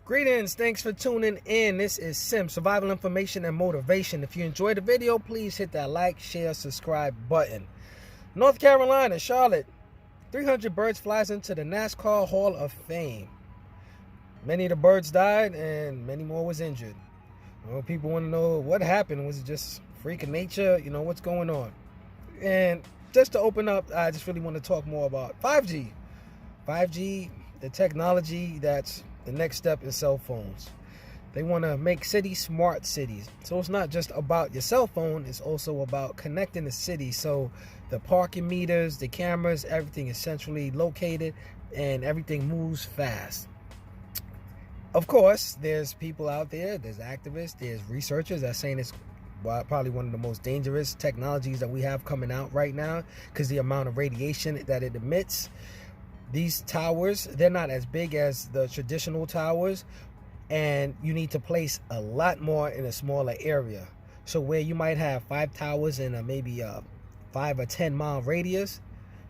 Greetings, thanks for tuning in. This is Sim, Survival Information and Motivation. If you enjoyed the video, please hit that like, share, subscribe button. North Carolina, Charlotte, 300 birds flies into the Nascar Hall of Fame. Many of the birds died and many more was injured. People want to know what happened. Was it just freak of nature? What's going on? And just to open up, I just really want to talk more about 5G. 5G, the technology that's the next step in cell phones. They want to make cities smart cities. So it's not just about your cell phone, it's also about connecting the city. So the parking meters, the cameras, everything is centrally located and everything moves fast. Of course, there's people out there, there's activists, there's researchers that are saying it's probably one of the most dangerous technologies that we have coming out right now because the amount of radiation that it emits. These towers, they're not as big as the traditional towers, and you need to place a lot more in a smaller area. So where you might have 5 towers in maybe a 5 or 10 mile radius,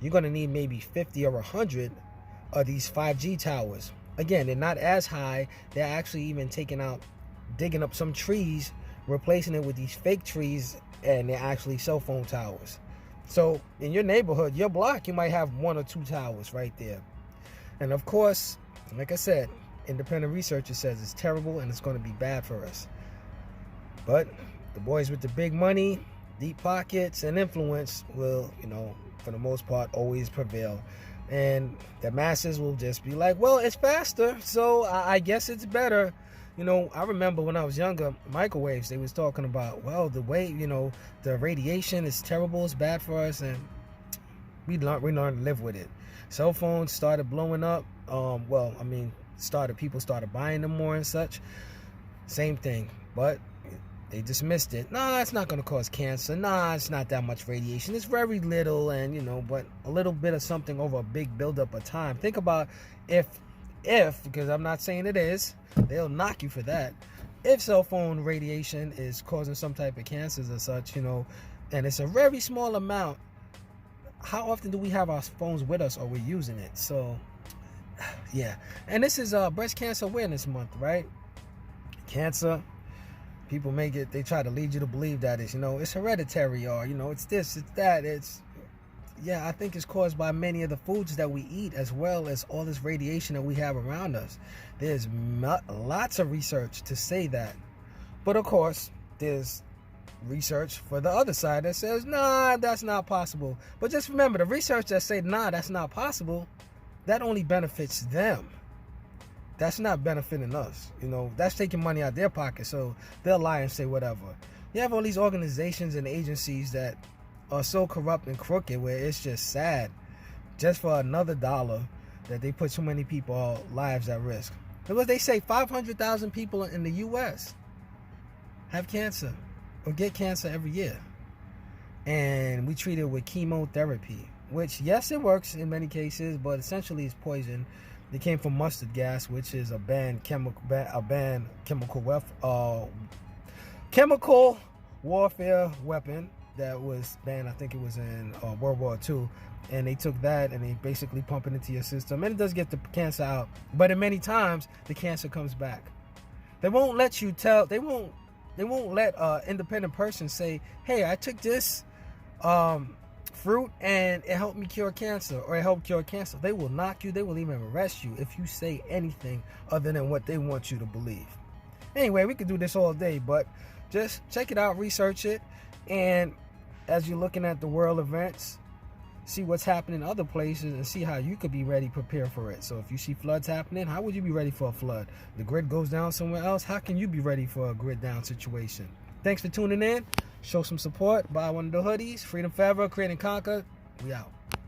you're going to need maybe 50 or 100 of these 5G towers. Again, they're not as high. They're actually even digging up some trees, replacing it with these fake trees, and they're actually cell phone towers. So in your neighborhood, your block, you might have 1 or 2 towers right there. And of course, like I said, independent researcher says it's terrible and it's going to be bad for us. But the boys with the big money, deep pockets, and influence will, for the most part, always prevail. And the masses will just be like, well, it's faster, so I guess it's better. I remember when I was younger, microwaves, they was talking about, well, the way, the radiation is terrible, it's bad for us, and we learned to live with it. Cell phones started blowing up. People started buying them more and such. Same thing, but they dismissed it. Nah, it's not going to cause cancer. Nah, it's not that much radiation. It's very little, and, but a little bit of something over a big buildup of time. Think about if, because I'm not saying it is, they'll knock you for that. If cell phone radiation is causing some type of cancers or such, and it's a very small amount, how often do we have our phones with us or we're using it? So, yeah. And this is Breast Cancer Awareness Month, right? Cancer, people they try to lead you to believe that it's hereditary or, it's this, it's that, I think it's caused by many of the foods that we eat, as well as all this radiation that we have around us. There's lots of research to say that. But of course, there's research for the other side that says, nah, that's not possible. But just remember, the research that say, nah, that's not possible, that only benefits them. That's not benefiting us. That's taking money out their pocket, so they'll lie and say whatever. You have all these organizations and agencies that are so corrupt and crooked where it's just sad, just for another dollar, that they put so many people's lives at risk. Because they say 500,000 people in the U.S. have cancer or get cancer every year, and we treat it with chemotherapy, which, yes, it works in many cases, but essentially it's poison. It came from mustard gas, which is a banned chemical warfare weapon that was banned. I think it was in World War II, and they took that and they basically pump it into your system, and it does get the cancer out, but in many times the cancer comes back. They won't let you tell. They won't let an independent person say, hey, I took this fruit and it helped me cure cancer, or it helped cure cancer. They will knock you. They will even arrest you if you say anything other than what they want you to believe. Anyway, we could do this all day, but just check it out, research it, and as you're looking at the world events, see what's happening in other places and see how you could be ready, prepare for it. So if you see floods happening, how would you be ready for a flood? The grid goes down somewhere else, how can you be ready for a grid down situation? Thanks for tuning in. Show some support. Buy one of the hoodies. Freedom forever. Create and conquer. We out.